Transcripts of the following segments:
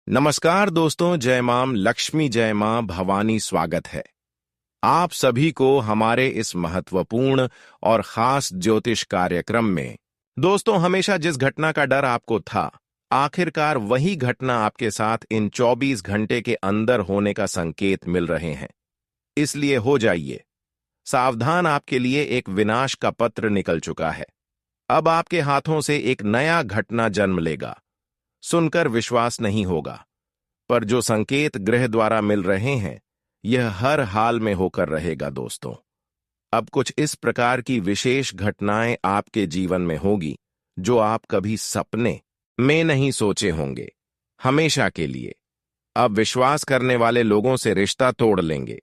नमस्कार दोस्तों, जय मां लक्ष्मी, जय मां भवानी। स्वागत है आप सभी को हमारे इस महत्वपूर्ण और खास ज्योतिष कार्यक्रम में। दोस्तों, हमेशा जिस घटना का डर आपको था, आखिरकार वही घटना आपके साथ इन 24 घंटे के अंदर होने का संकेत मिल रहे हैं। इसलिए हो जाइए सावधान, आपके लिए एक विनाश का पत्र निकल चुका है। अब आपके हाथों से एक नया घटना जन्म लेगा। सुनकर विश्वास नहीं होगा, पर जो संकेत ग्रह द्वारा मिल रहे हैं, यह हर हाल में होकर रहेगा। दोस्तों, अब कुछ इस प्रकार की विशेष घटनाएं आपके जीवन में होगी जो आप कभी सपने में नहीं सोचे होंगे। हमेशा के लिए अब विश्वास करने वाले लोगों से रिश्ता तोड़ लेंगे।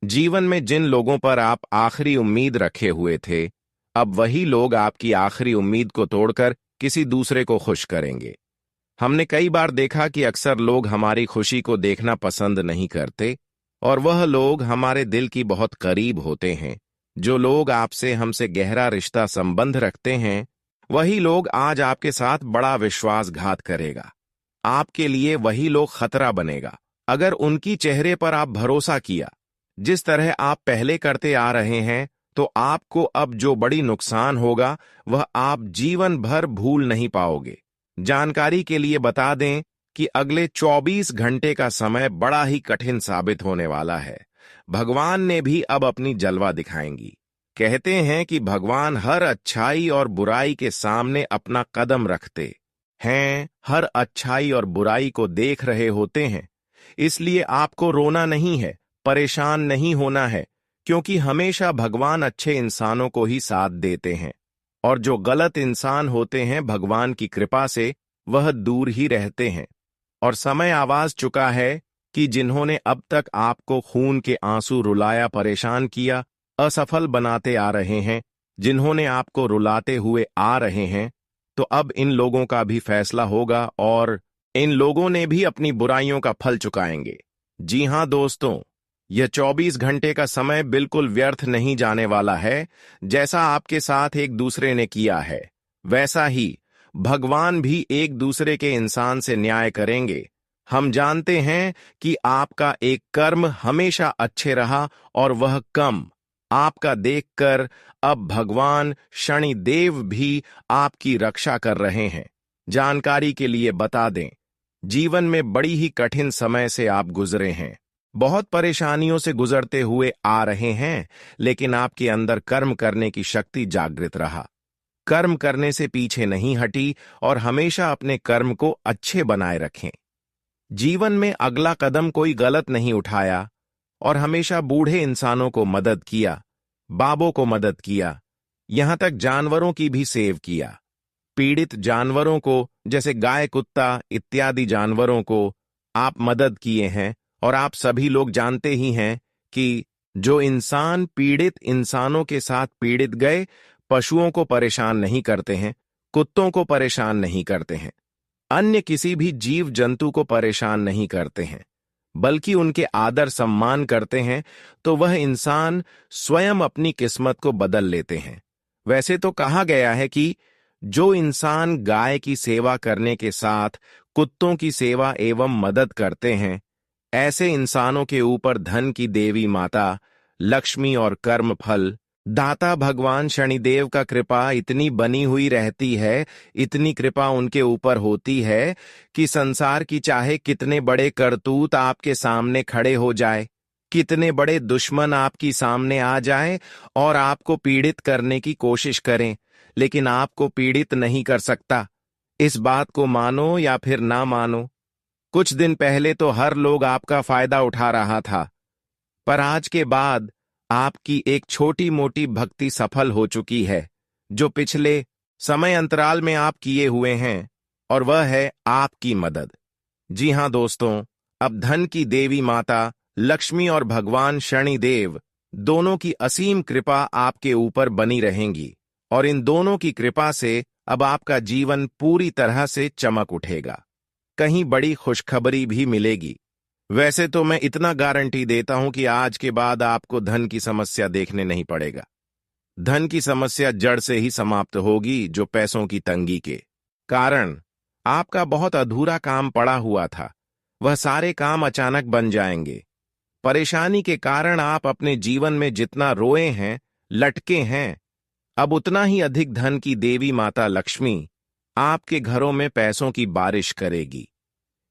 जीवन में जिन लोगों पर आप आखिरी उम्मीद रखे हुए थे, अब वही लोग आपकी आखिरी उम्मीद को तोड़कर किसी दूसरे को खुश करेंगे। हमने कई बार देखा कि अक्सर लोग हमारी खुशी को देखना पसंद नहीं करते, और वह लोग हमारे दिल की बहुत करीब होते हैं। जो लोग आपसे हमसे गहरा रिश्ता संबंध रखते हैं, वही लोग आज आपके साथ बड़ा विश्वासघात करेगा। आपके लिए वही लोग खतरा बनेगा। अगर उनकी चेहरे पर आप भरोसा किया जिस तरह आप पहले करते आ रहे हैं, तो आपको अब जो बड़ी नुकसान होगा वह आप जीवन भर भूल नहीं पाओगे। जानकारी के लिए बता दें कि अगले 24 घंटे का समय बड़ा ही कठिन साबित होने वाला है। भगवान ने भी अब अपनी जलवा दिखाएंगी। कहते हैं कि भगवान हर अच्छाई और बुराई के सामने अपना कदम रखते हैं, हर अच्छाई और बुराई को देख रहे होते हैं। इसलिए आपको रोना नहीं है, परेशान नहीं होना है, क्योंकि हमेशा भगवान अच्छे इंसानों को ही साथ देते हैं, और जो गलत इंसान होते हैं, भगवान की कृपा से वह दूर ही रहते हैं। और समय आवाज चुका है कि जिन्होंने अब तक आपको खून के आंसू रुलाया, परेशान किया, असफल बनाते आ रहे हैं, जिन्होंने आपको रुलाते हुए आ रहे हैं, तो अब इन लोगों का भी फैसला होगा और इन लोगों ने भी अपनी बुराइयों का फल चुकाएंगे। जी हां दोस्तों, यह 24 घंटे का समय बिल्कुल व्यर्थ नहीं जाने वाला है। जैसा आपके साथ एक दूसरे ने किया है, वैसा ही भगवान भी एक दूसरे के इंसान से न्याय करेंगे। हम जानते हैं कि आपका एक कर्म हमेशा अच्छे रहा, और वह कम आपका देखकर अब भगवान शनिदेव भी आपकी रक्षा कर रहे हैं। जानकारी के लिए बता दें, जीवन में बड़ी ही कठिन समय से आप गुजरे हैं, बहुत परेशानियों से गुजरते हुए आ रहे हैं, लेकिन आपके अंदर कर्म करने की शक्ति जागृत रहा। कर्म करने से पीछे नहीं हटी और हमेशा अपने कर्म को अच्छे बनाए रखें। जीवन में अगला कदम कोई गलत नहीं उठाया, और हमेशा बूढ़े इंसानों को मदद किया, बाबों को मदद किया, यहां तक जानवरों की भी सेव किया। पीड़ित जानवरों को, जैसे गाय, कुत्ता इत्यादि जानवरों को आप मदद किए हैं। और आप सभी लोग जानते ही हैं कि जो इंसान पीड़ित इंसानों के साथ पीड़ित गए, पशुओं को परेशान नहीं करते हैं, कुत्तों को परेशान नहीं करते हैं, अन्य किसी भी जीव जंतु को परेशान नहीं करते हैं, बल्कि उनके आदर सम्मान करते हैं, तो वह इंसान स्वयं अपनी किस्मत को बदल लेते हैं। वैसे तो कहा गया है कि जो इंसान गाय की सेवा करने के साथ कुत्तों की सेवा एवं मदद करते हैं, ऐसे इंसानों के ऊपर धन की देवी माता लक्ष्मी और कर्म फल दाता भगवान शनिदेव का कृपा इतनी बनी हुई रहती है, इतनी कृपा उनके ऊपर होती है कि संसार की चाहे कितने बड़े करतूत आपके सामने खड़े हो जाए, कितने बड़े दुश्मन आपकी सामने आ जाए और आपको पीड़ित करने की कोशिश करें, लेकिन आपको पीड़ित नहीं कर सकता। इस बात को मानो या फिर ना मानो, कुछ दिन पहले तो हर लोग आपका फायदा उठा रहा था, पर आज के बाद आपकी एक छोटी मोटी भक्ति सफल हो चुकी है, जो पिछले समय अंतराल में आप किए हुए हैं, और वह है आपकी मदद। जी हां दोस्तों, अब धन की देवी माता लक्ष्मी और भगवान शनिदेव दोनों की असीम कृपा आपके ऊपर बनी रहेंगी, और इन दोनों की कृपा से अब आपका जीवन पूरी तरह से चमक उठेगा। कहीं बड़ी खुशखबरी भी मिलेगी। वैसे तो मैं इतना गारंटी देता हूं कि आज के बाद आपको धन की समस्या देखने नहीं पड़ेगा। धन की समस्या जड़ से ही समाप्त होगी, जो पैसों की तंगी के कारण आपका बहुत अधूरा काम पड़ा हुआ था। वह सारे काम अचानक बन जाएंगे। परेशानी के कारण आप अपने जीवन में जितना रोए हैं, लटके हैं, अब उतना ही अधिक धन की देवी माता लक्ष्मी आपके घरों में पैसों की बारिश करेगी,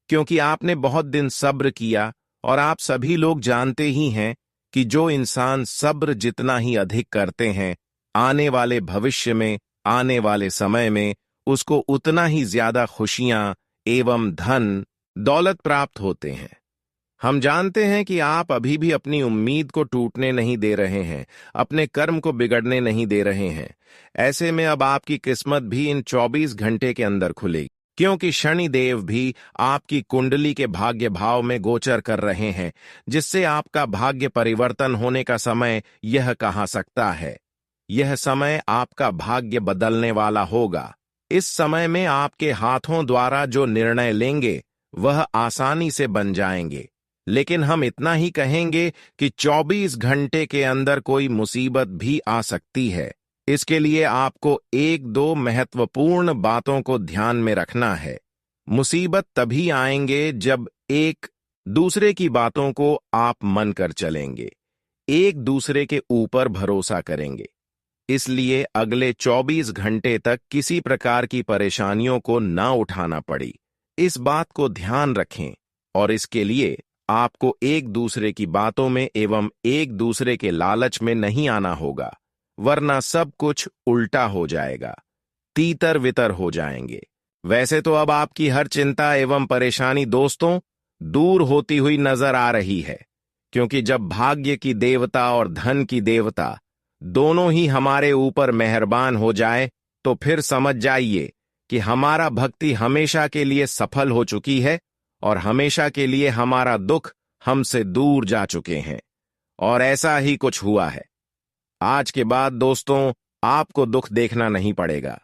क्योंकि आपने बहुत दिन सब्र किया। और आप सभी लोग जानते ही हैं कि जो इंसान सब्र जितना ही अधिक करते हैं, आने वाले भविष्य में, आने वाले समय में उसको उतना ही ज्यादा खुशियां एवं धन दौलत प्राप्त होते हैं। हम जानते हैं कि आप अभी भी अपनी उम्मीद को टूटने नहीं दे रहे हैं, अपने कर्म को बिगड़ने नहीं दे रहे हैं। ऐसे में अब आपकी किस्मत भी इन 24 घंटे के अंदर खुलेगी, क्योंकि शनिदेव भी आपकी कुंडली के भाग्य भाव में गोचर कर रहे हैं, जिससे आपका भाग्य परिवर्तन होने का समय यह कहा सकता है। यह समय आपका भाग्य बदलने वाला होगा। इस समय में आपके हाथों द्वारा जो निर्णय लेंगे वह आसानी से बन जाएंगे। लेकिन हम इतना ही कहेंगे कि 24 घंटे के अंदर कोई मुसीबत भी आ सकती है। इसके लिए आपको एक दो महत्वपूर्ण बातों को ध्यान में रखना है। मुसीबत तभी आएंगे जब एक दूसरे की बातों को आप मन कर चलेंगे, एक दूसरे के ऊपर भरोसा करेंगे। इसलिए अगले 24 घंटे तक किसी प्रकार की परेशानियों को ना उठाना पड़ी, इस बात को ध्यान रखें। और इसके लिए आपको एक दूसरे की बातों में एवं एक दूसरे के लालच में नहीं आना होगा, वरना सब कुछ उल्टा हो जाएगा, तीतर वितर हो जाएंगे। वैसे तो अब आपकी हर चिंता एवं परेशानी दोस्तों दूर होती हुई नजर आ रही है, क्योंकि जब भाग्य की देवता और धन की देवता दोनों ही हमारे ऊपर मेहरबान हो जाए तो फिर समझ जाइए कि हमारा भक्ति हमेशा के लिए सफल हो चुकी है और हमेशा के लिए हमारा दुख हमसे दूर जा चुके हैं। और ऐसा ही कुछ हुआ है। आज के बाद दोस्तों आपको दुख देखना नहीं पड़ेगा।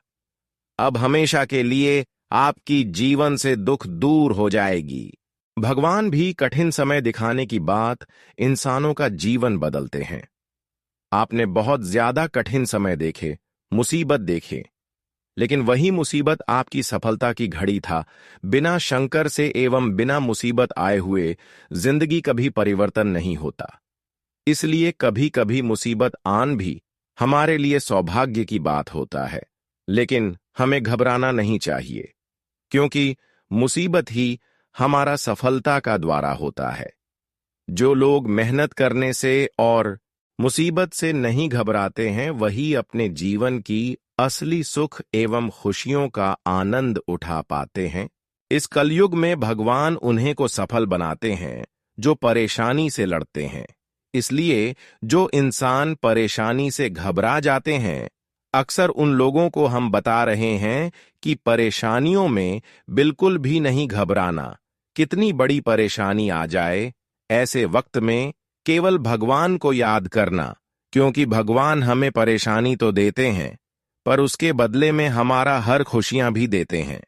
अब हमेशा के लिए आपकी जीवन से दुख दूर हो जाएगी। भगवान भी कठिन समय दिखाने की बात इंसानों का जीवन बदलते हैं। आपने बहुत ज्यादा कठिन समय देखे, मुसीबत देखे, लेकिन वही मुसीबत आपकी सफलता की घड़ी था। बिना शंकर से एवं बिना मुसीबत आए हुए जिंदगी कभी परिवर्तन नहीं होता। इसलिए कभी कभी मुसीबत आन भी हमारे लिए सौभाग्य की बात होता है। लेकिन हमें घबराना नहीं चाहिए, क्योंकि मुसीबत ही हमारा सफलता का द्वारा होता है। जो लोग मेहनत करने से और मुसीबत से नहीं घबराते हैं, वही अपने जीवन की असली सुख एवं खुशियों का आनंद उठा पाते हैं। इस कलयुग में भगवान उन्हें को सफल बनाते हैं जो परेशानी से लड़ते हैं। इसलिए जो इंसान परेशानी से घबरा जाते हैं, अक्सर उन लोगों को हम बता रहे हैं कि परेशानियों में बिल्कुल भी नहीं घबराना। कितनी बड़ी परेशानी आ जाए, ऐसे वक्त में केवल भगवान को याद करना, क्योंकि भगवान हमें परेशानी तो देते हैं पर उसके बदले में हमारा हर खुशियां भी देते हैं।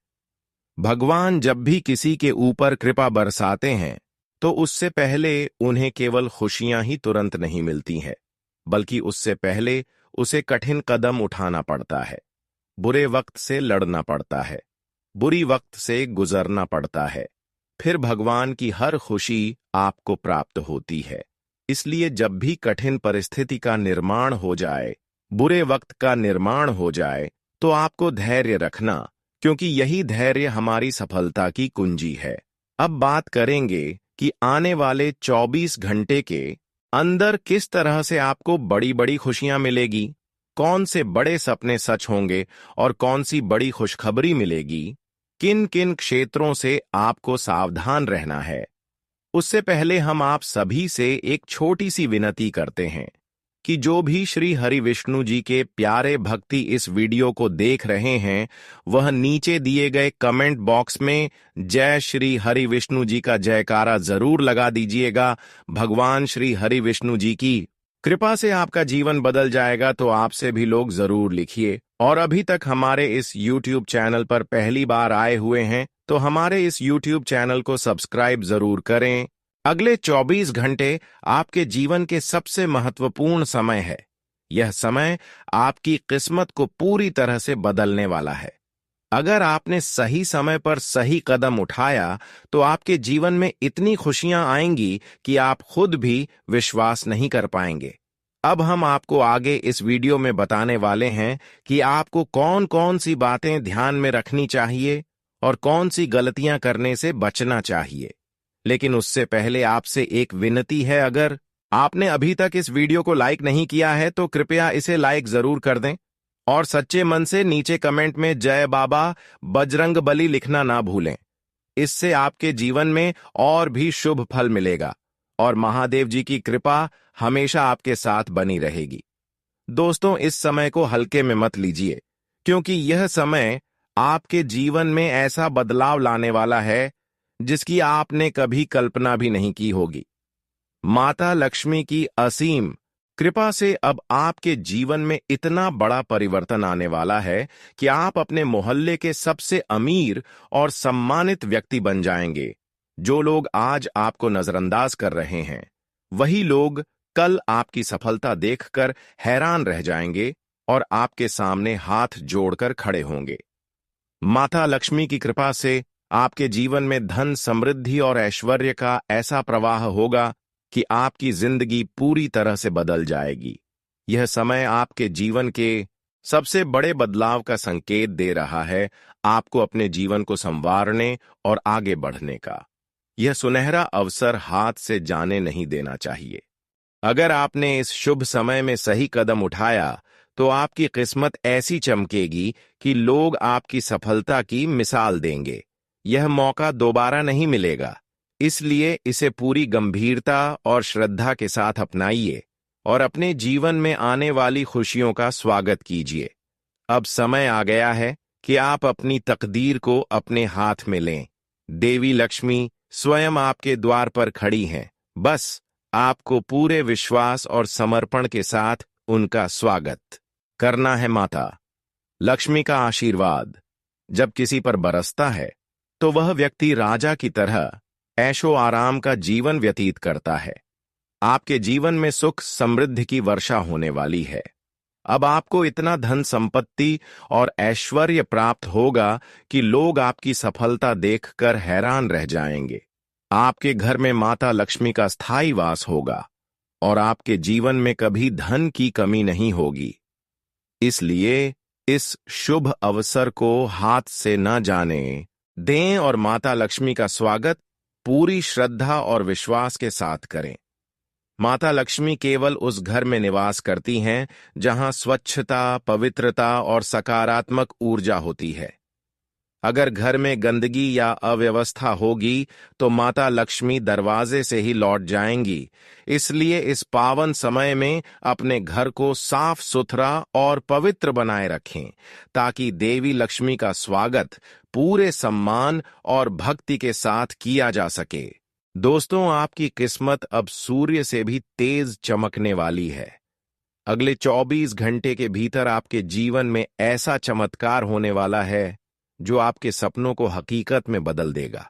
भगवान जब भी किसी के ऊपर कृपा बरसाते हैं तो उससे पहले उन्हें केवल खुशियां ही तुरंत नहीं मिलती हैं, बल्कि उससे पहले उसे कठिन कदम उठाना पड़ता है, बुरे वक्त से लड़ना पड़ता है, बुरी वक्त से गुजरना पड़ता है, फिर भगवान की हर खुशी आपको प्राप्त होती है। इसलिए जब भी कठिन परिस्थिति का निर्माण हो जाए, बुरे वक्त का निर्माण हो जाए, तो आपको धैर्य रखना, क्योंकि यही धैर्य हमारी सफलता की कुंजी है। अब बात करेंगे कि आने वाले 24 घंटे के अंदर किस तरह से आपको बड़ी बड़ी खुशियां मिलेगी, कौन से बड़े सपने सच होंगे और कौन सी बड़ी खुशखबरी मिलेगी, किन किन क्षेत्रों से आपको सावधान रहना है। उससे पहले हम आप सभी से एक छोटी सी विनती करते हैं कि जो भी श्री हरि विष्णु जी के प्यारे भक्ति इस वीडियो को देख रहे हैं, वह नीचे दिए गए कमेंट बॉक्स में जय श्री हरि विष्णु जी का जयकारा जरूर लगा दीजिएगा। भगवान श्री हरि विष्णु जी की कृपा से आपका जीवन बदल जाएगा, तो आपसे भी लोग जरूर लिखिए। और अभी तक हमारे इस YouTube चैनल पर पहली बार आए हुए हैं तो हमारे इस YouTube चैनल को सब्सक्राइब जरूर करें। अगले 24 घंटे आपके जीवन के सबसे महत्वपूर्ण समय है। यह समय आपकी किस्मत को पूरी तरह से बदलने वाला है। अगर आपने सही समय पर सही कदम उठाया तो आपके जीवन में इतनी खुशियां आएंगी कि आप खुद भी विश्वास नहीं कर पाएंगे। अब हम आपको आगे इस वीडियो में बताने वाले हैं कि आपको कौन कौन सी बातें ध्यान में रखनी चाहिए और कौन सी गलतियां करने से बचना चाहिए। लेकिन उससे पहले आपसे एक विनती है, अगर आपने अभी तक इस वीडियो को लाइक नहीं किया है तो कृपया इसे लाइक जरूर कर दें और सच्चे मन से नीचे कमेंट में जय बाबा बजरंगबली लिखना ना भूलें। इससे आपके जीवन में और भी शुभ फल मिलेगा और महादेव जी की कृपा हमेशा आपके साथ बनी रहेगी। दोस्तों, इस समय को हल्के में मत लीजिए, क्योंकि यह समय आपके जीवन में ऐसा बदलाव लाने वाला है जिसकी आपने कभी कल्पना भी नहीं की होगी। माता लक्ष्मी की असीम कृपा से अब आपके जीवन में इतना बड़ा परिवर्तन आने वाला है कि आप अपने मोहल्ले के सबसे अमीर और सम्मानित व्यक्ति बन जाएंगे। जो लोग आज आपको नजरअंदाज कर रहे हैं, वही लोग कल आपकी सफलता देखकर हैरान रह जाएंगे और आपके सामने हाथ जोड़कर खड़े होंगे। माता लक्ष्मी की कृपा से आपके जीवन में धन, समृद्धि और ऐश्वर्य का ऐसा प्रवाह होगा कि आपकी जिंदगी पूरी तरह से बदल जाएगी। यह समय आपके जीवन के सबसे बड़े बदलाव का संकेत दे रहा है, आपको अपने जीवन को संवारने और आगे बढ़ने का। यह सुनहरा अवसर हाथ से जाने नहीं देना चाहिए। अगर आपने इस शुभ समय में सही कदम उठाया तो आपकी किस्मत ऐसी चमकेगी कि लोग आपकी सफलता की मिसाल देंगे। यह मौका दोबारा नहीं मिलेगा, इसलिए इसे पूरी गंभीरता और श्रद्धा के साथ अपनाइए और अपने जीवन में आने वाली खुशियों का स्वागत कीजिए। अब समय आ गया है कि आप अपनी तकदीर को अपने हाथ में लें। देवी लक्ष्मी स्वयं आपके द्वार पर खड़ी हैं। बस आपको पूरे विश्वास और समर्पण के साथ उनका स्वागत करना है। माता लक्ष्मी का आशीर्वाद जब किसी पर बरसता है तो वह व्यक्ति राजा की तरह ऐशो आराम का जीवन व्यतीत करता है। आपके जीवन में सुख समृद्धि की वर्षा होने वाली है। अब आपको इतना धन संपत्ति और ऐश्वर्य प्राप्त होगा कि लोग आपकी सफलता देखकर हैरान रह जाएंगे। आपके घर में माता लक्ष्मी का स्थायी वास होगा और आपके जीवन में कभी धन की कमी नहीं होगी। इसलिए इस शुभ अवसर को हाथ से न जाने दें और माता लक्ष्मी का स्वागत पूरी श्रद्धा और विश्वास के साथ करें। माता लक्ष्मी केवल उस घर में निवास करती हैं जहां स्वच्छता, पवित्रता और सकारात्मक ऊर्जा होती है। अगर घर में गंदगी या अव्यवस्था होगी तो माता लक्ष्मी दरवाजे से ही लौट जाएंगी। इसलिए इस पावन समय में अपने घर को साफ सुथरा और पवित्र बनाए रखें, ताकि देवी लक्ष्मी का स्वागत पूरे सम्मान और भक्ति के साथ किया जा सके। दोस्तों, आपकी किस्मत अब सूर्य से भी तेज चमकने वाली है। अगले 24 घंटे के भीतर आपके जीवन में ऐसा चमत्कार होने वाला है जो आपके सपनों को हकीकत में बदल देगा।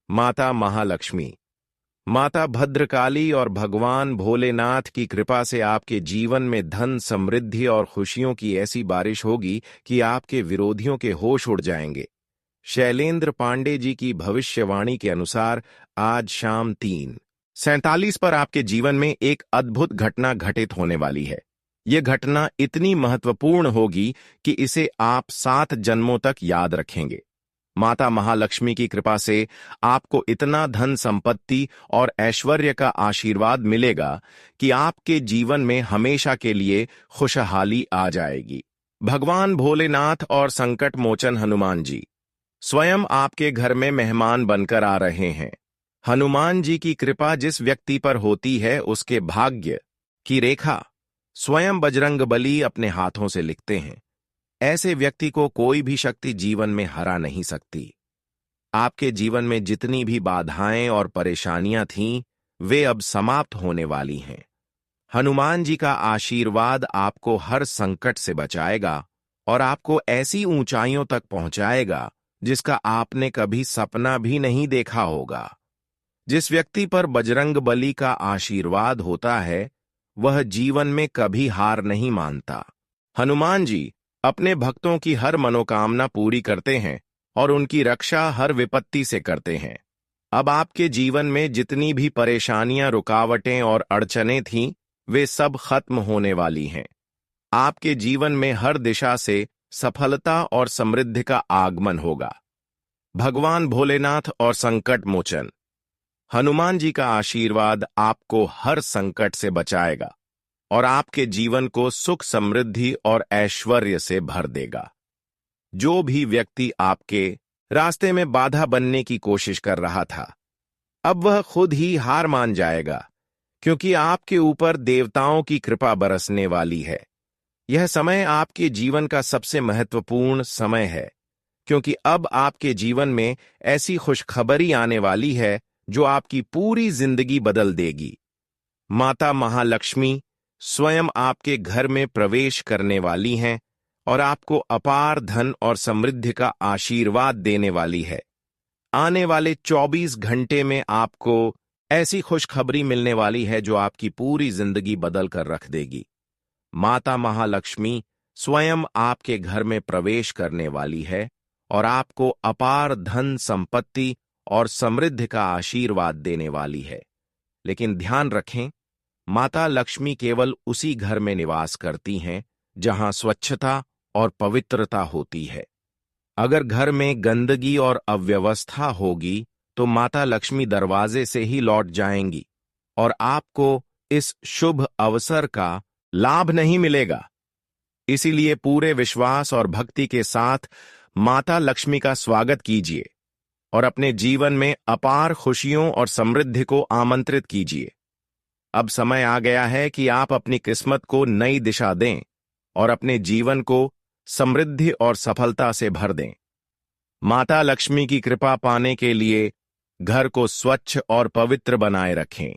माता महालक्ष्मी, माता भद्रकाली और भगवान भोलेनाथ की कृपा से आपके जीवन में धन, समृद्धि और खुशियों की ऐसी बारिश होगी कि आपके विरोधियों के होश उड़ जाएंगे। शैलेंद्र पांडे जी की भविष्यवाणी के अनुसार आज शाम 3:47 पर आपके जीवन में एक अद्भुत घटना घटित होने वाली है। यह घटना इतनी महत्वपूर्ण होगी कि इसे आप 7 जन्मों तक याद रखेंगे। माता महालक्ष्मी की कृपा से आपको इतना धन, संपत्ति और ऐश्वर्य का आशीर्वाद मिलेगा कि आपके जीवन में हमेशा के लिए खुशहाली आ जाएगी। भगवान भोलेनाथ और संकट मोचन हनुमान जी स्वयं आपके घर में मेहमान बनकर आ रहे हैं। हनुमान जी की कृपा जिस व्यक्ति पर होती है, उसके भाग्य की रेखा स्वयं बजरंगबली अपने हाथों से लिखते हैं। ऐसे व्यक्ति को कोई भी शक्ति जीवन में हरा नहीं सकती। आपके जीवन में जितनी भी बाधाएं और परेशानियां थीं, वे अब समाप्त होने वाली हैं। हनुमान जी का आशीर्वाद आपको हर संकट से बचाएगा और आपको ऐसी ऊंचाइयों तक पहुंचाएगा जिसका आपने कभी सपना भी नहीं देखा होगा। जिस व्यक्ति पर बजरंगबली का आशीर्वाद होता है, वह जीवन में कभी हार नहीं मानता। हनुमान जी अपने भक्तों की हर मनोकामना पूरी करते हैं और उनकी रक्षा हर विपत्ति से करते हैं। अब आपके जीवन में जितनी भी परेशानियां, रुकावटें और अड़चनें थीं, वे सब खत्म होने वाली हैं। आपके जीवन में हर दिशा से सफलता और समृद्धि का आगमन होगा। भगवान भोलेनाथ और संकट मोचन हनुमान जी का आशीर्वाद आपको हर संकट से बचाएगा और आपके जीवन को सुख, समृद्धि और ऐश्वर्य से भर देगा। जो भी व्यक्ति आपके रास्ते में बाधा बनने की कोशिश कर रहा था, अब वह खुद ही हार मान जाएगा, क्योंकि आपके ऊपर देवताओं की कृपा बरसने वाली है। यह समय आपके जीवन का सबसे महत्वपूर्ण समय है, क्योंकि अब आपके जीवन में ऐसी खुशखबरी आने वाली है जो आपकी पूरी जिंदगी बदल देगी। माता महालक्ष्मी स्वयं आपके घर में प्रवेश करने वाली हैं और आपको अपार धन और समृद्धि का आशीर्वाद देने वाली है। आने वाले 24 घंटे में आपको ऐसी खुशखबरी मिलने वाली है जो आपकी पूरी जिंदगी बदल कर रख देगी। माता महालक्ष्मी स्वयं आपके घर में प्रवेश करने वाली है और आपको अपार धन, संपत्ति और समृद्धि का आशीर्वाद देने वाली है। लेकिन ध्यान रखें, माता लक्ष्मी केवल उसी घर में निवास करती हैं जहां स्वच्छता और पवित्रता होती है। अगर घर में गंदगी और अव्यवस्था होगी तो माता लक्ष्मी दरवाजे से ही लौट जाएंगी और आपको इस शुभ अवसर का लाभ नहीं मिलेगा। इसीलिए पूरे विश्वास और भक्ति के साथ माता लक्ष्मी का स्वागत कीजिए और अपने जीवन में अपार खुशियों और समृद्धि को आमंत्रित कीजिए। अब समय आ गया है कि आप अपनी किस्मत को नई दिशा दें और अपने जीवन को समृद्धि और सफलता से भर दें। माता लक्ष्मी की कृपा पाने के लिए घर को स्वच्छ और पवित्र बनाए रखें।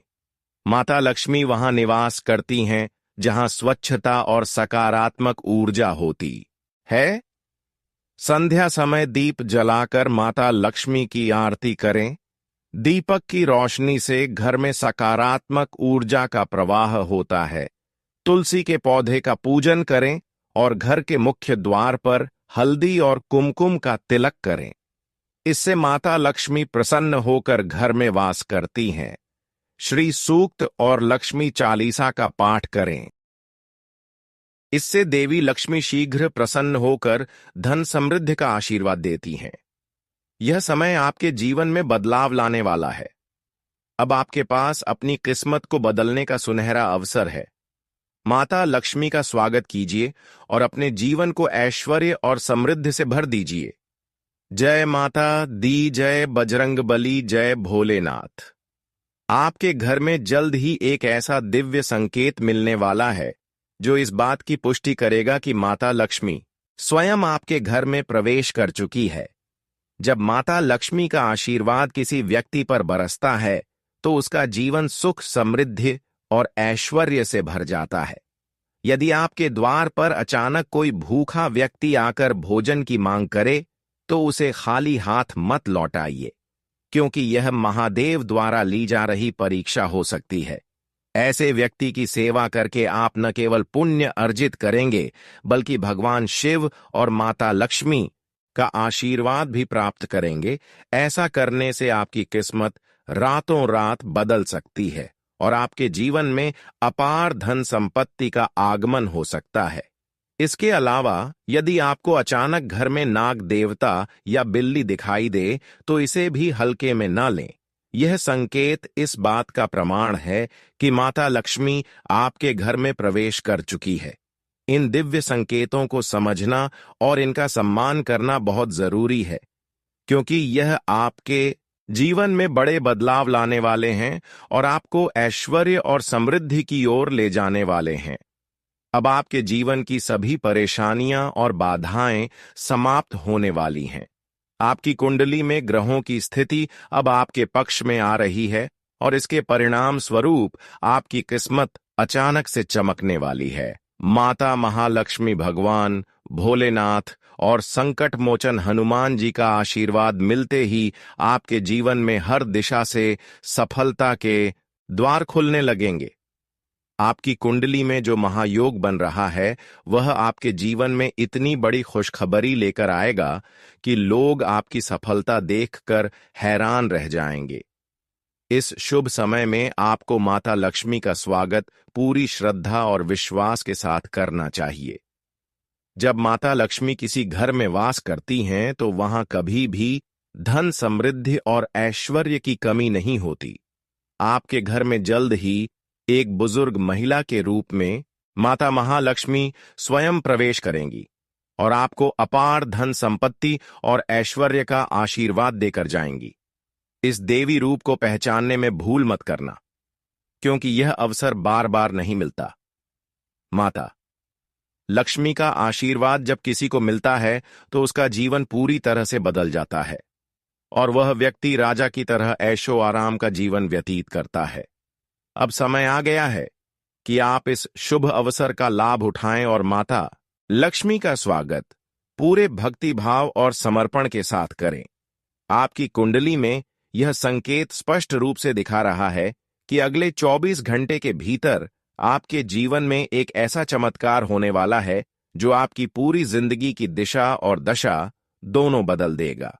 माता लक्ष्मी वहां निवास करती हैं जहां स्वच्छता और सकारात्मक ऊर्जा होती है। संध्या समय दीप जलाकर माता लक्ष्मी की आरती करें। दीपक की रोशनी से घर में सकारात्मक ऊर्जा का प्रवाह होता है। तुलसी के पौधे का पूजन करें और घर के मुख्य द्वार पर हल्दी और कुमकुम का तिलक करें। इससे माता लक्ष्मी प्रसन्न होकर घर में वास करती हैं। श्री सूक्त और लक्ष्मी चालीसा का पाठ करें। इससे देवी लक्ष्मी शीघ्र प्रसन्न होकर धन समृद्धि का आशीर्वाद देती हैं। यह समय आपके जीवन में बदलाव लाने वाला है। अब आपके पास अपनी किस्मत को बदलने का सुनहरा अवसर है। माता लक्ष्मी का स्वागत कीजिए और अपने जीवन को ऐश्वर्य और समृद्धि से भर दीजिए। जय माता दी जय, बजरंगबली जय, भोलेनाथ। आपके घर में जल्द ही एक ऐसा दिव्य संकेत मिलने वाला है जो इस बात की पुष्टि करेगा कि माता लक्ष्मी स्वयं आपके घर में प्रवेश कर चुकी है। जब माता लक्ष्मी का आशीर्वाद किसी व्यक्ति पर बरसता है तो उसका जीवन सुख, समृद्धि और ऐश्वर्य से भर जाता है। यदि आपके द्वार पर अचानक कोई भूखा व्यक्ति आकर भोजन की मांग करे तो उसे खाली हाथ मत लौटाइए, क्योंकि यह महादेव द्वारा ली जा रही परीक्षा हो सकती है। ऐसे व्यक्ति की सेवा करके आप न केवल पुण्य अर्जित करेंगे बल्कि भगवान शिव और माता लक्ष्मी का आशीर्वाद भी प्राप्त करेंगे। ऐसा करने से आपकी किस्मत रातों रात बदल सकती है और आपके जीवन में अपार धन संपत्ति का आगमन हो सकता है। इसके अलावा यदि आपको अचानक घर में नाग देवता या बिल्ली दिखाई दे तो इसे भी हल्के में न लें। यह संकेत इस बात का प्रमाण है कि माता लक्ष्मी आपके घर में प्रवेश कर चुकी है। इन दिव्य संकेतों को समझना और इनका सम्मान करना बहुत जरूरी है, क्योंकि यह आपके जीवन में बड़े बदलाव लाने वाले हैं और आपको ऐश्वर्य और समृद्धि की ओर ले जाने वाले हैं। अब आपके जीवन की सभी परेशानियां और बाधाएं समाप्त होने वाली हैं। आपकी कुंडली में ग्रहों की स्थिति अब आपके पक्ष में आ रही है और इसके परिणाम स्वरूप आपकी किस्मत अचानक से चमकने वाली है। माता महालक्ष्मी, भगवान भोलेनाथ और संकट मोचन हनुमान जी का आशीर्वाद मिलते ही आपके जीवन में हर दिशा से सफलता के द्वार खुलने लगेंगे। आपकी कुंडली में जो महायोग बन रहा है वह आपके जीवन में इतनी बड़ी खुशखबरी लेकर आएगा कि लोग आपकी सफलता देखकर हैरान रह जाएंगे। इस शुभ समय में आपको माता लक्ष्मी का स्वागत पूरी श्रद्धा और विश्वास के साथ करना चाहिए। जब माता लक्ष्मी किसी घर में वास करती हैं तो वहां कभी भी धन, समृद्धि और ऐश्वर्य की कमी नहीं होती। आपके घर में जल्द ही एक बुजुर्ग महिला के रूप में माता महालक्ष्मी स्वयं प्रवेश करेंगी और आपको अपार धन संपत्ति और ऐश्वर्य का आशीर्वाद देकर जाएंगी। इस देवी रूप को पहचानने में भूल मत करना, क्योंकि यह अवसर बार बार नहीं मिलता। माता लक्ष्मी का आशीर्वाद जब किसी को मिलता है तो उसका जीवन पूरी तरह से बदल जाता है और वह व्यक्ति राजा की तरह ऐशो आराम का जीवन व्यतीत करता है। अब समय आ गया है कि आप इस शुभ अवसर का लाभ उठाएं और माता लक्ष्मी का स्वागत पूरे भक्ति भाव और समर्पण के साथ करें। आपकी कुंडली में यह संकेत स्पष्ट रूप से दिखा रहा है कि अगले 24 घंटे के भीतर आपके जीवन में एक ऐसा चमत्कार होने वाला है जो आपकी पूरी जिंदगी की दिशा और दशा दोनों बदल देगा।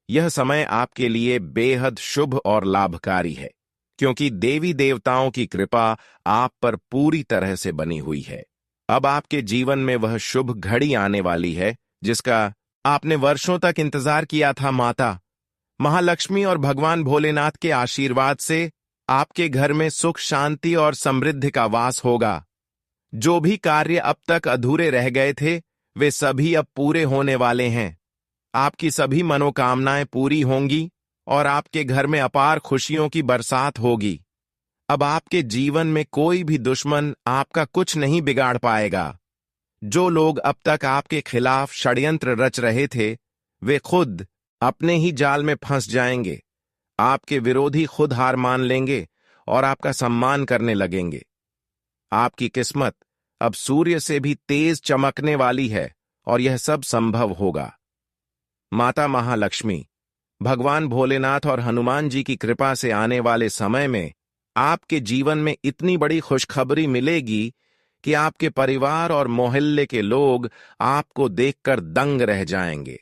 यह समय आपके लिए बेहद शुभ और लाभकारी है, क्योंकि देवी देवताओं की कृपा आप पर पूरी तरह से बनी हुई है। अब आपके जीवन में वह शुभ घड़ी आने वाली है जिसका आपने वर्षों तक इंतजार किया था। माता महालक्ष्मी और भगवान भोलेनाथ के आशीर्वाद से आपके घर में सुख, शांति और समृद्धि का वास होगा। जो भी कार्य अब तक अधूरे रह गए थे वे सभी अब पूरे होने वाले हैं। आपकी सभी मनोकामनाएं पूरी होंगी और आपके घर में अपार खुशियों की बरसात होगी। अब आपके जीवन में कोई भी दुश्मन आपका कुछ नहीं बिगाड़ पाएगा। जो लोग अब तक आपके खिलाफ षड्यंत्र रच रहे थे वे खुद अपने ही जाल में फंस जाएंगे। आपके विरोधी खुद हार मान लेंगे और आपका सम्मान करने लगेंगे। आपकी किस्मत अब सूर्य से भी तेज चमकने वाली है और यह सब संभव होगा। माता महालक्ष्मी, भगवान भोलेनाथ और हनुमान जी की कृपा से आने वाले समय में आपके जीवन में इतनी बड़ी खुशखबरी मिलेगी कि आपके परिवार और मोहल्ले के लोग आपको देखकर दंग रह जाएंगे।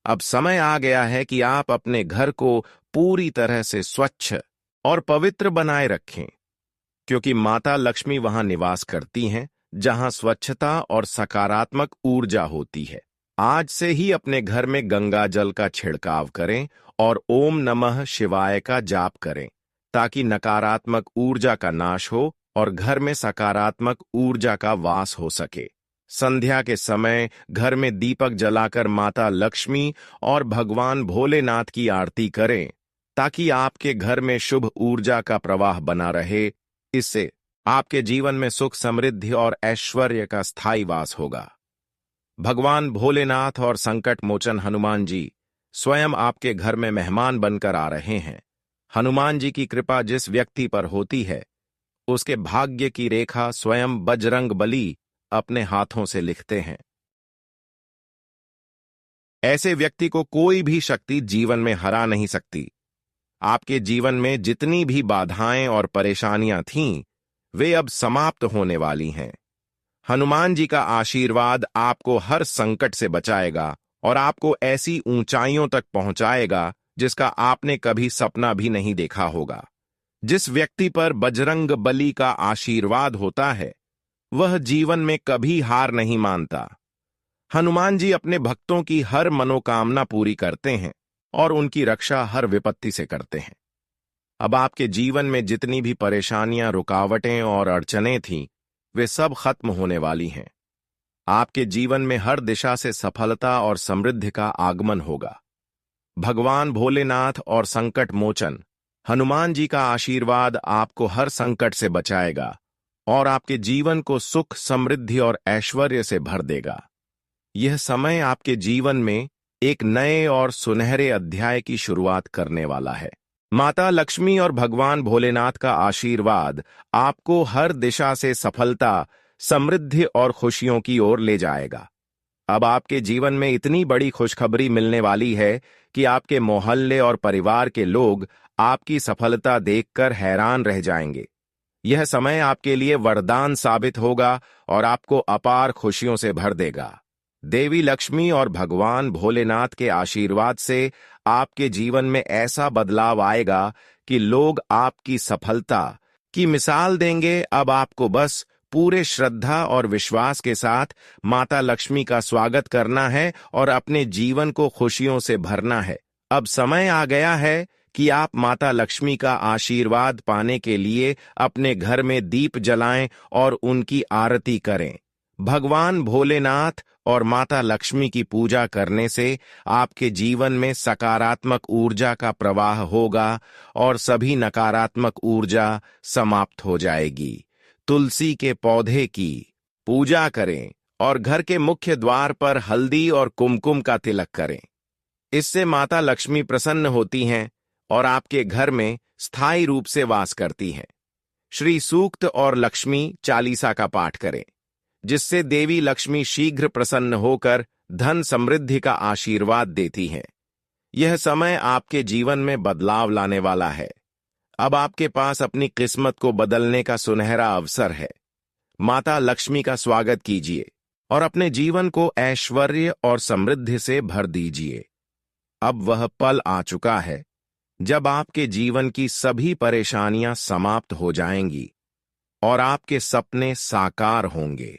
अब समय आ गया है कि आप अपने घर को पूरी तरह से स्वच्छ और पवित्र बनाए रखें, क्योंकि माता लक्ष्मी वहां निवास करती हैं जहां स्वच्छता और सकारात्मक ऊर्जा होती है। आज से ही अपने घर में गंगा जल का छिड़काव करें और ओम नमः शिवाय का जाप करें, ताकि नकारात्मक ऊर्जा का नाश हो और घर में सकारात्मक ऊर्जा का वास हो सके। संध्या के समय घर में दीपक जलाकर माता लक्ष्मी और भगवान भोलेनाथ की आरती करें, ताकि आपके घर में शुभ ऊर्जा का प्रवाह बना रहे। इससे आपके जीवन में सुख, समृद्धि और ऐश्वर्य का स्थायी वास होगा। भगवान भोलेनाथ और संकट मोचन हनुमान जी स्वयं आपके घर में मेहमान बनकर आ रहे हैं। हनुमान जी की कृपा जिस व्यक्ति पर होती है उसके भाग्य की रेखा स्वयं बजरंग बली अपने हाथों से लिखते हैं। ऐसे व्यक्ति को कोई भी शक्ति जीवन में हरा नहीं सकती। आपके जीवन में जितनी भी बाधाएं और परेशानियां थीं, वे अब समाप्त होने वाली हैं। हनुमान जी का आशीर्वाद आपको हर संकट से बचाएगा और आपको ऐसी ऊंचाइयों तक पहुंचाएगा जिसका आपने कभी सपना भी नहीं देखा होगा। जिस व्यक्ति पर बजरंग बली का आशीर्वाद होता है वह जीवन में कभी हार नहीं मानता। हनुमान जी अपने भक्तों की हर मनोकामना पूरी करते हैं और उनकी रक्षा हर विपत्ति से करते हैं। अब आपके जीवन में जितनी भी परेशानियां, रुकावटें और अड़चनें थीं, वे सब खत्म होने वाली हैं। आपके जीवन में हर दिशा से सफलता और समृद्धि का आगमन होगा। भगवान भोलेनाथ और संकट मोचन हनुमान जी का आशीर्वाद आपको हर संकट से बचाएगा और आपके जीवन को सुख, समृद्धि और ऐश्वर्य से भर देगा। यह समय आपके जीवन में एक नए और सुनहरे अध्याय की शुरुआत करने वाला है। माता लक्ष्मी और भगवान भोलेनाथ का आशीर्वाद आपको हर दिशा से सफलता, समृद्धि और खुशियों की ओर ले जाएगा। अब आपके जीवन में इतनी बड़ी खुशखबरी मिलने वाली है कि आपके मोहल्ले और परिवार के लोग आपकी सफलता देखकर हैरान रह जाएंगे। यह समय आपके लिए वरदान साबित होगा और आपको अपार खुशियों से भर देगा। देवी लक्ष्मी और भगवान भोलेनाथ के आशीर्वाद से आपके जीवन में ऐसा बदलाव आएगा कि लोग आपकी सफलता की मिसाल देंगे। अब आपको बस पूरे श्रद्धा और विश्वास के साथ माता लक्ष्मी का स्वागत करना है और अपने जीवन को खुशियों से भरना है। अब समय आ गया है कि आप माता लक्ष्मी का आशीर्वाद पाने के लिए अपने घर में दीप जलाएं और उनकी आरती करें। भगवान भोलेनाथ और माता लक्ष्मी की पूजा करने से आपके जीवन में सकारात्मक ऊर्जा का प्रवाह होगा और सभी नकारात्मक ऊर्जा समाप्त हो जाएगी। तुलसी के पौधे की पूजा करें और घर के मुख्य द्वार पर हल्दी और कुमकुम का तिलक करें। इससे माता लक्ष्मी प्रसन्न होती हैं और आपके घर में स्थायी रूप से वास करती हैं। श्री सूक्त और लक्ष्मी चालीसा का पाठ करें, जिससे देवी लक्ष्मी शीघ्र प्रसन्न होकर धन समृद्धि का आशीर्वाद देती हैं। यह समय आपके जीवन में बदलाव लाने वाला है। अब आपके पास अपनी किस्मत को बदलने का सुनहरा अवसर है। माता लक्ष्मी का स्वागत कीजिए और अपने जीवन को ऐश्वर्य और समृद्धि से भर दीजिए। अब वह पल आ चुका है जब आपके जीवन की सभी परेशानियां समाप्त हो जाएंगी और आपके सपने साकार होंगे।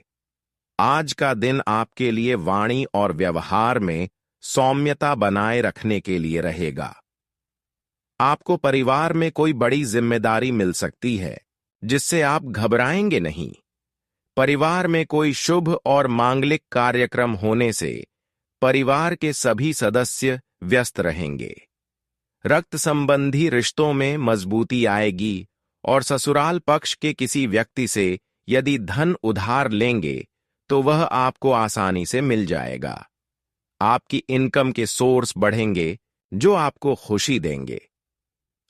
आज का दिन आपके लिए वाणी और व्यवहार में सौम्यता बनाए रखने के लिए रहेगा। आपको परिवार में कोई बड़ी जिम्मेदारी मिल सकती है, जिससे आप घबराएंगे नहीं। परिवार में कोई शुभ और मांगलिक कार्यक्रम होने से परिवार के सभी सदस्य व्यस्त रहेंगे। रक्त संबंधी रिश्तों में मजबूती आएगी और ससुराल पक्ष के किसी व्यक्ति से यदि धन उधार लेंगे तो वह आपको आसानी से मिल जाएगा। आपकी इनकम के सोर्स बढ़ेंगे जो आपको खुशी देंगे।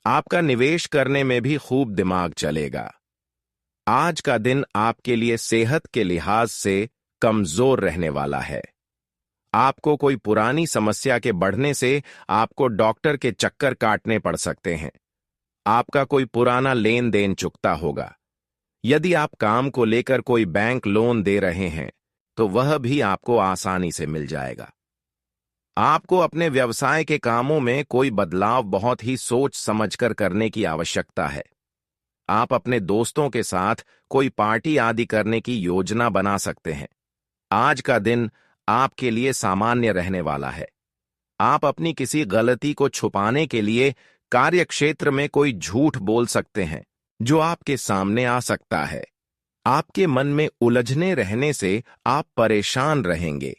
आपका निवेश करने में भी खूब दिमाग चलेगा। आज का दिन आपके लिए सेहत के लिहाज से कमजोर रहने वाला है। आपको कोई पुरानी समस्या के बढ़ने से आपको डॉक्टर के चक्कर काटने पड़ सकते हैं। आपका कोई पुराना लेन देन चुकता होगा। यदि आप काम को लेकर कोई बैंक लोन दे रहे हैं तो वह भी आपको आसानी से मिल जाएगा। आपको अपने व्यवसाय के कामों में कोई बदलाव बहुत ही सोच समझकर करने की आवश्यकता है। आप अपने दोस्तों के साथ कोई पार्टी आदि करने की योजना बना सकते हैं। आज का दिन आपके लिए सामान्य रहने वाला है। आप अपनी किसी गलती को छुपाने के लिए कार्यक्षेत्र में कोई झूठ बोल सकते हैं जो आपके सामने आ सकता है। आपके मन में उलझने रहने से आप परेशान रहेंगे।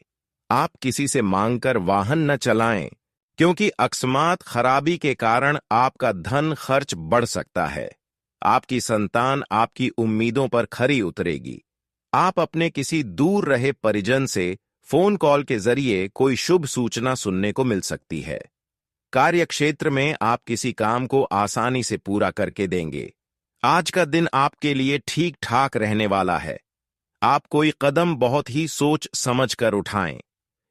आप किसी से मांगकर वाहन न चलाएं, क्योंकि अकस्मात खराबी के कारण आपका धन खर्च बढ़ सकता है। आपकी संतान आपकी उम्मीदों पर खरी उतरेगी। आप अपने किसी दूर रहे परिजन से फोन कॉल के जरिए कोई शुभ सूचना सुनने को मिल सकती है। कार्यक्षेत्र में आप किसी काम को आसानी से पूरा करके देंगे। आज का दिन आपके लिए ठीक ठाक रहने वाला है। आप कोई कदम बहुत ही सोच समझ कर उठाएं।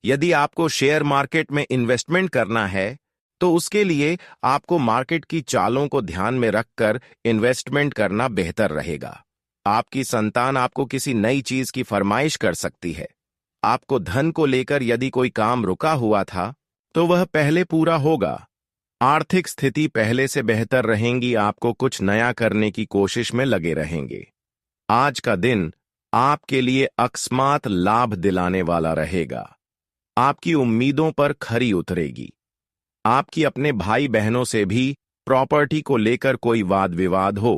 यदि आपको शेयर मार्केट में इन्वेस्टमेंट करना है तो उसके लिए आपको मार्केट की चालों को ध्यान में रखकर इन्वेस्टमेंट करना बेहतर रहेगा। आपकी संतान आपको किसी नई चीज की फरमाइश कर सकती है। आपको धन को लेकर यदि कोई काम रुका हुआ था तो वह पहले पूरा होगा। आर्थिक स्थिति पहले से बेहतर रहेंगी। आपको कुछ नया करने की कोशिश में लगे रहेंगे। आज का दिन आपके लिए अकस्मात लाभ दिलाने वाला रहेगा। आपकी उम्मीदों पर खरी उतरेगी। आपकी अपने भाई बहनों से भी प्रॉपर्टी को लेकर कोई वाद विवाद हो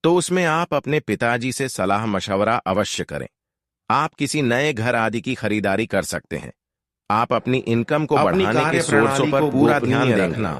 तो उसमें आप अपने पिताजी से सलाह मशवरा अवश्य करें। आप किसी नए घर आदि की खरीदारी कर सकते हैं। आप अपनी इनकम को बढ़ाने के सोर्सों पर पूरा ध्यान रखना